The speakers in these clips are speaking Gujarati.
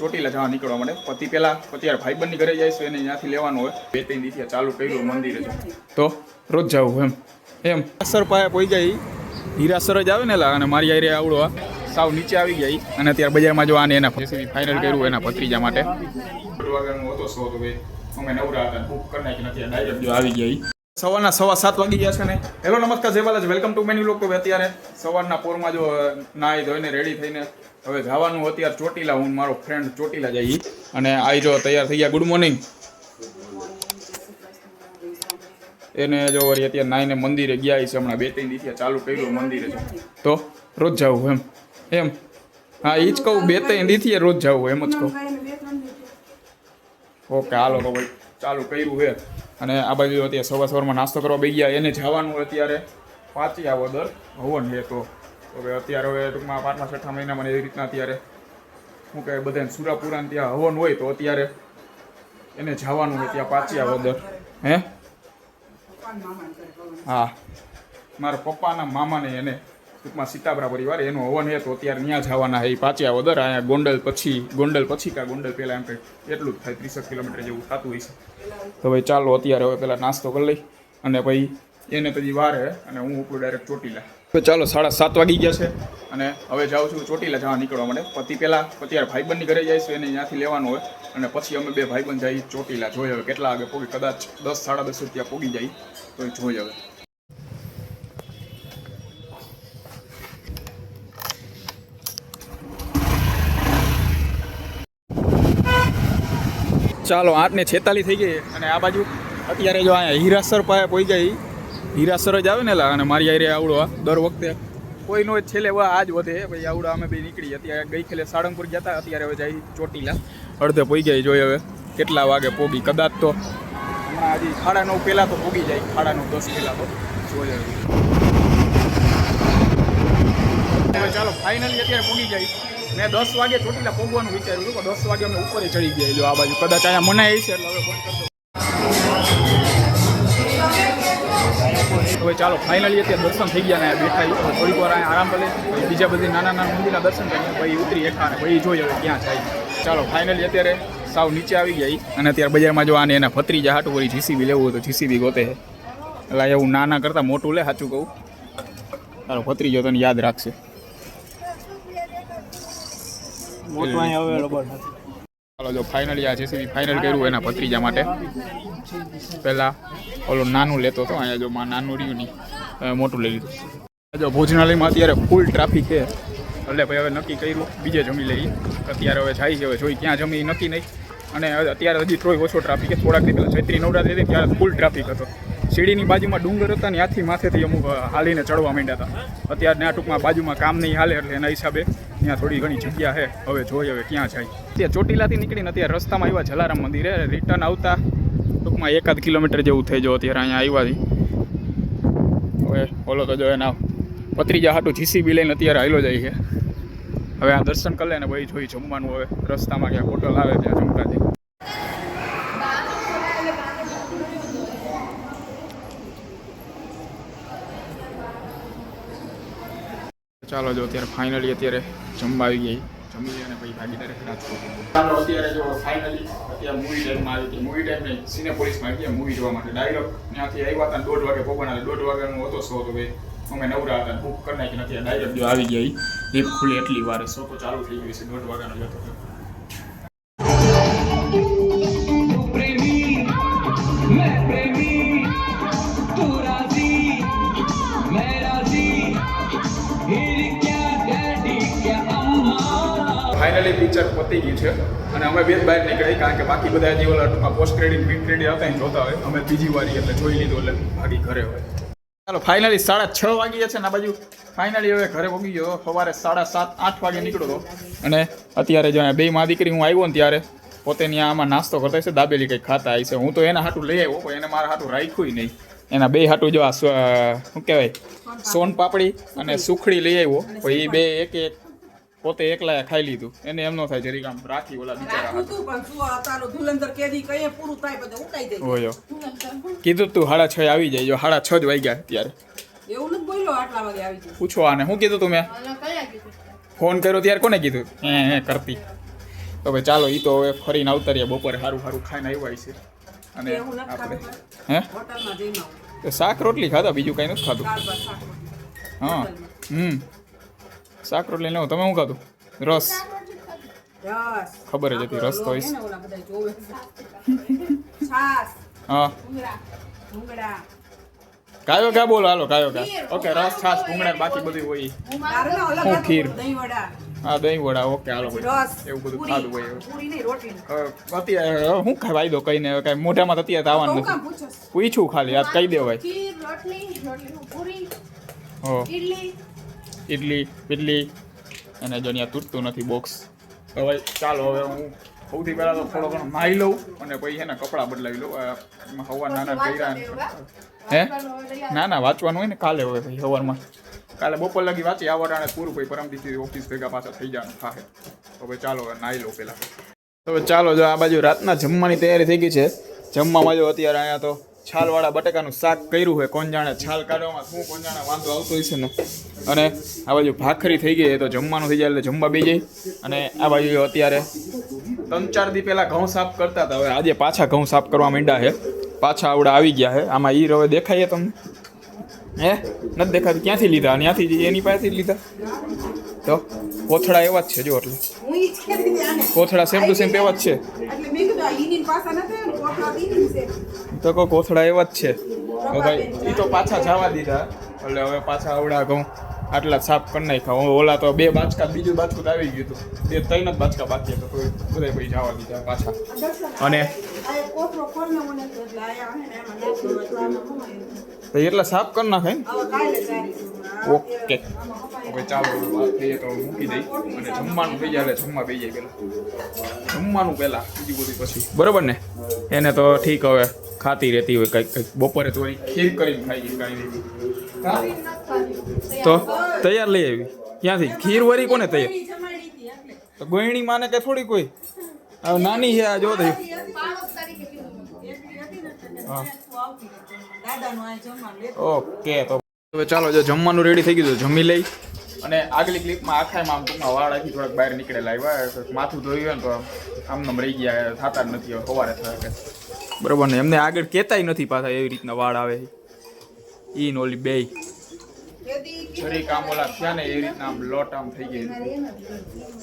ચોટીલા જવા નીકળવા માટે પતિ પહેલા અત્યારે ભાઈબંધની ઘરે જઈશું એને ત્યાંથી લેવાનું હોય 2-3 દિવસ ચાલુ કર્યું મંદિરે તો રોજ જવું એમ હીરાસર પાસે પહોંચી જાય હીરાસર જ આવે ને અને મારી આરે આવડો સાવ નીચે આવી ગઈ અને અત્યારે બજારમાં જો આને એના ફાઇનલ કર્યું એના ભત્રીજા માટે વાગ્યાનો હતો શો તો ભાઈ અમે નવરા હતા બુક કરી નાખી નથી ડાયરેક્ટ જો આવી ગઈ સવારના 7:15 વાગી ગયા છે ને હેલો નમસ્કાર જય બાલાજી વેલકમ ટુ મેન્યુ લોકો અત્યારે સવારના પોરમાં જો નાહી ધોઈને રેડી થઈને હવે જવાનું અત્યારે ચોટીલા હું મારો ફ્રેન્ડ ચોટીલા જઈ અને આવી જો તૈયાર થઈ ગયા ગુડ મોર્નિંગ એને જો વળી અત્યારે નાઈને મંદિરે ગયા છે હમણાં 2-3 દિવસ ચાલુ કર્યું મંદિરે તો રોજ જવું એમ હા એ જ કહું 2-3 દિવસથી રોજ જવું એમ જ કહું ઓકે હાલો તો ભાઈ ચાલુ કર્યું છે અને આ બાજુ અત્યારે સવારમાં નાસ્તો કરવા બેસી ગયા એને જવાનું અત્યારે પાચિયા વદર હવન છે તો હવે અત્યારે હવે ટૂંકમાં 5મા-6મા મહિનામાં એવી રીતના અત્યારે શું કહે બધાને સુરાપુરાને ત્યાં હવન હોય તો અત્યારે એને જવાનું હોય ત્યાં પાચિયા વદર હે હા મારા પપ્પાના મામાને એને ટૂંકમાં સીતાબરા પરિવાર એનું હવન છે તો અત્યારે ત્યાં જવાના છે એ પાચિયા વદર અહીંયા ગોંડલ પછી કા ગોંડલ પહેલાં એમ કંઈક એટલું જ થાય 30 કિલોમીટર જેવું થતું હોય છે તો ભાઈ ચાલો અત્યારે હવે પહેલાં નાસ્તો કરી લઈ અને પછી એને પછી વાર હે અને હું ઉપડું ડાયરેક્ટ ચોટીલા તો ચાલો 7:30 વાગી ગયા છે અને હવે જાઉં છું ચોટીલા જવા નીકળવા માટે પતિ પહેલાં અત્યારે ભાઈબંધની ઘરે જઈશું એને ત્યાંથી લેવાનું હોય અને પછી અમે બે ભાઈબંધ જઈએ ચોટીલા જોઈ હવે કેટલા વાગે પોગી કદાચ 10-10:30 ત્યાં પોગી જાય તો એ જોઈ હવે ચાલો 8:46 થઈ ગઈ અને આ બાજુ અત્યારે જો અહીંયા હીરાસર પાસે પહોંચી જાય હીરાસર જ આવે ને અને મારી આરે આવડો દર વખતે કોઈનો છેલ્લે આ જ વધે ભાઈ આવડો અમે બે નીકળી અત્યારે ગઈ ખેલે સાળંગપુર ગયા હતા અત્યારે હવે જાય ચોટીલા અડધે પહોંચી જાય જોઈએ હવે કેટલા વાગે પોગી કદાચ તો હમણાં હજી 9:30 પહેલાં તો પોગી જાય 9:30-10 પહેલાં તો જોઈએ હવે ચાલો ફાઇનલી અત્યારે પોગી જાય મેં 10 વાગે ચોટીલા પહોંચવાનું વિચાર્યું હતું પણ 10 વાગે અમે ઉપર ચડી ગયા જો આ બાજુ કદાચ અહીંયા મનાય છે એટલે હવે બંધ કરી દો હવે ચાલો ફાઇનલી અત્યારે દર્શન થઈ ગયા ને બેઠા થોડીક વાર અહીંયા આરામ કરે બીજા બધી નાના મંદિરના દર્શન કરીને પછી ઉતરી હેઠા ને પછી જોઈએ હવે ક્યાં જાય ચાલો ફાઇનલી અત્યારે સાવ નીચે આવી ગયા અને અત્યારે બજારમાં જો આને એના ભત્રીજા હાટું વળી જીસીબી લેવું હોય તો જીસીબી ગોતે છે એટલે એવું નાના કરતાં મોટું લે સાચું કહું ચાલો ભત્રીજો તને યાદ રાખશે ચાલો જો ફાઇનલી આ જેસીબી ફાઇનલ કર્યું એના ભત્રીજા માટે પહેલાં ઓલો નાનું લેતો હતો અહીંયા જો માં નાનું રહ્યું નહીં મોટું લઈ લીધું જો ભોજનાલયમાં અત્યારે ફૂલ ટ્રાફિક છે એટલે ભાઈ હવે નક્કી કર્યું બીજે જમી લઈએ અત્યારે હવે જાય છે હવે જોઈ ક્યાં જમી નક્કી નહીં અને અત્યારે હજી થોડોક ઓછો ટ્રાફિક છે થોડાક દી પહેલાં ચૈત્રી નવરાત્રી હતી ત્યારે ફૂલ ટ્રાફિક હતો સીડીની બાજુમાં ડુંગર હતા ને ત્યાંથી માથેથી અમુક હાલીને ચડવા માંડ્યા હતા અત્યારે ત્યાં ટૂંકમાં બાજુમાં કામ નહીં હાલે એટલે એના હિસાબે ત્યાં થોડી ઘણી જગ્યા છે હવે જોઈએ હવે ક્યાં જાય ત્યાં ચોટીલાથી નીકળીને અત્યારે રસ્તામાં આવ્યા જલારામ મંદિરે રિટર્ન આવતા ટૂંકમાં 1-8 કિલોમીટર જેવું થઈ જાવ અત્યારે અહીંયા આવ્યાથી હવે ઓલો તો જો એના ભત્રીજા હાટું જીસીબી લઈને અત્યારે હાલો જાય છે હવે આ દર્શન કરી લે ને ભાઈ જોઈ જમવાનું હવે રસ્તામાં ક્યાં હોટલ આવે ત્યાં જમતા જાય ચાલો જો અત્યારે ફાઇનલી અત્યારે જમવા આવી ગઈ જમી અને પછી ભાગી ડાયરેક્ટ રાજકોટ ચાલો અત્યારે જો ફાઇનલી અત્યારે મૂવી ટાઈમમાં આવી ગઈ મૂવી ટાઈમ નહીં સિનેપોલિસમાં આવી ગયા મૂવી જોવા માટે ડાયરેક્ટ ત્યાંથી આવ્યા હતા 1:30 વાગે પહોંચવાના 1:30 વાગ્યાનો હતો શો તો ભાઈ અમે નવરા હતા બુક કરી નાખી નથી ડાયરેક્ટ જો આવી ગયા લીપ ખુલી એટલી વાર શો તો ચાલુ થઈ ગઈ છે 1:30 વાગ્યાનો જ હતો ફાઇનલી પિક્ચર પતી ગયું છે અને અમે બે બહાર નીકળી કારણ કે બાકી બધા જે ઓલા પોસ્ટ ક્રેડિટ મિડ ક્રેડિટ આવતા ને જોતા હોય અમે બીજી વારી એટલે જોઈ લીધું એટલે ભાગી ઘરે હોય ચાલો ફાઇનલી 6:30 વાગી ગયા છે ને આ બાજુ ફાઇનલી હવે ઘરે પહોંચી ગયો સવારે 7:30-8 વાગે નીકળ્યો હતો અને અત્યારે જો બે માં દીકરી હું આવ્યો ને ત્યારે પોતે ત્યાં આમાં નાસ્તો કરતા હશે દાબેલી કંઈક ખાતા હશે હું તો એના હાટું લઈ આવ્યો પણ એને મારા હાટું રાખ્યું નહીં એના બે હાટું જો આ શું કહેવાય સોન પાપડી અને સુખડી લઈ આવ્યો પછી એ બે એક પોતે એકલા ખાઈ લીધું એને એમ ન થાય જરીક આમ રાખી ઓલા બિચારા હોય કીધું તું 6:30 આવી જાય જો 6:30 જ વાગ્યા ત્યારે પૂછો આને શું કીધું તું મેં ફોન કર્યો ત્યારે કોને કીધું હે કરતી તો ભાઈ ચાલો એ તો હવે ફરીને આવતા બપોરે સારું સારું ખાઈને આવ્યા છે અને આપણે હે શાક રોટલી ખાધા બીજું કાંઈ નથી ખાધું હા શાક રોટલી લેવું તમે શું ખાધું રસ ખબર જ હતી રસ તો હા કાયો કા બોલો હાલો કાયો કા ઓકે રસ છાશ ભૂંગળા બાકી બધું હોય હું ખીર હા દહીં વડા ઓકે હાલો ભાઈ એવું બધું ખાધું હોય અત્યારે હું ખાઈ દો કઈને કાંઈ મોઢામાં તો અત્યારે આવવાનું નથી પૂછું ખાલી યાદ કહી દેવાય હો ઇડલી ઇડલી અને જો ત્યાં તૂટતું નથી બોક્સ તો ભાઈ ચાલો હવે હું સૌથી પહેલાં તો થોડો ઘણો નાહી લઉં અને પછી છે ને કપડાં બદલાવી લઉં એમાં હવા નાના કર્યા હે ના વાંચવાનું હોય ને કાલે હવે ભાઈ સવારમાં કાલે બપોર લગી વાંચી આવવાને પૂરું પછી પરમથી ઓફિસ ભેગા પાછા થઈ જવાનું થાય તો ભાઈ ચાલો હવે નાહી લઉં પહેલાં તો ચાલો જો આ બાજુ રાતના જમવાની તૈયારી થઈ ગઈ છે જમવામાં જો અત્યારે અહીંયા તો છાલવાળા બટાકાનું શાક કર્યું હોય કોણ જાણે છાલ કાઢવામાં શું કોણ જાણે વાંધો આવતો હોય છે ને અને આ બાજુ ભાખરી થઈ ગઈ તો જમવાનું થઈ જાય એટલે જમવા બી જાય અને આ બાજુ અત્યારે 3-4 દી પહેલાં ઘઉં સાફ કરતા હતા હવે આજે પાછા ઘઉં સાફ કરવા માંડ્યા છે પાછા આવડા આવી ગયા છે આમાં ઈ હવે દેખાય તમને હે નથી દેખાતું ક્યાંથી લીધા ત્યાંથી એની પાસેથી લીધા તો કોથળા એવા જ છે જો એટલે કોથળા સેમ ટુ સેમ એવા જ છે તો કોઈ કોથળા એવા જ છે ભાઈ એ તો પાછા જવા દીધા એટલે હવે પાછા આવડા ઘઉં આટલા સાફ કરી નાખ્યા ઓલા તો 2 બાચકા બીજું બાચકું તો આવી ગયું હતું 3 જ બાચકા બાકી હતા તો બધા પછી જવા દીધા પાછા અને એટલા સાફ કરી નાખે ઓકે હવે ચાલો વાત થઈએ તો મૂકી દઈ અને જમવાનું થઈ જાય એટલે જમવા થઈ જાય પહેલાં જમવાનું પહેલાં બીજું બધું પછી બરાબર ને એને તો ઠીક હવે ખાતી રહેતી હોય કંઈક બપોરે તો ખીર કરીને ખાઈ ગઈ કાંઈ તો તૈયાર લઈ આવી ક્યાંથી ખીર વરી કોને તૈયાર તો ગોયણી માને કે થોડી કોઈ હવે નાની છે આ જો થઈ હા ઓકે તો હવે ચાલો જો જમવાનું રેડી થઈ ગયું જમી લઈ અને આગલી ક્લિપમાં આખામાં આમ ટૂંકમાં વાળ આખી થોડાક બહાર નીકળેલા આવ્યા માથું ધોયું ને તો આમનામ રહી ગયા થતા જ નથી હવે સવારે થાય કે બરોબર ને એમને આગળ કહેતાય નથી પાછા એવી રીતના વાળ આવે ઈ ને ઓલી બે જરી કામ ઓલા થયા ને એવી રીતના આમ લોટ આમ થઈ ગઈ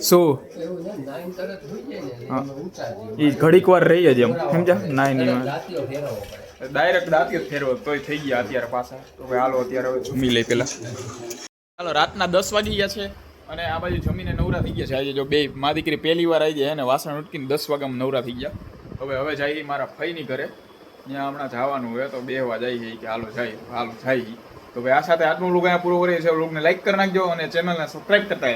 શું એ ઘડીક વાર રહી જ એમ સમજ્યા નાય નહીં ડાયરેક્ટ દાંતી જ ફેરવો તોય થઈ ગયા અત્યારે પાછા તો ભાઈ હાલો અત્યારે હવે જમી લઈ પેલા ચાલો રાતના 10 વાગી ગયા છે અને આ બાજુ જમીને નવરા થઈ ગયા છે આજે જો બે મા દીકરી પહેલી વાર આવી જાય અને વાસણ ઉટકીને 10 વાગ્યામાં નવરા થઈ ગયા હવે જાય મારા ફઈની ઘરે ત્યાં હમણાં જવાનું હોય તો 2 વાગ્યા જાય કે હાલો જાય તો ભાઈ આ સાથે આજનું લોક અહીંયા પૂરો કરીએ છીએ લોકોને લાઈક કરી નાખજો અને ચેનલને સબસ્ક્રાઈબ કરતા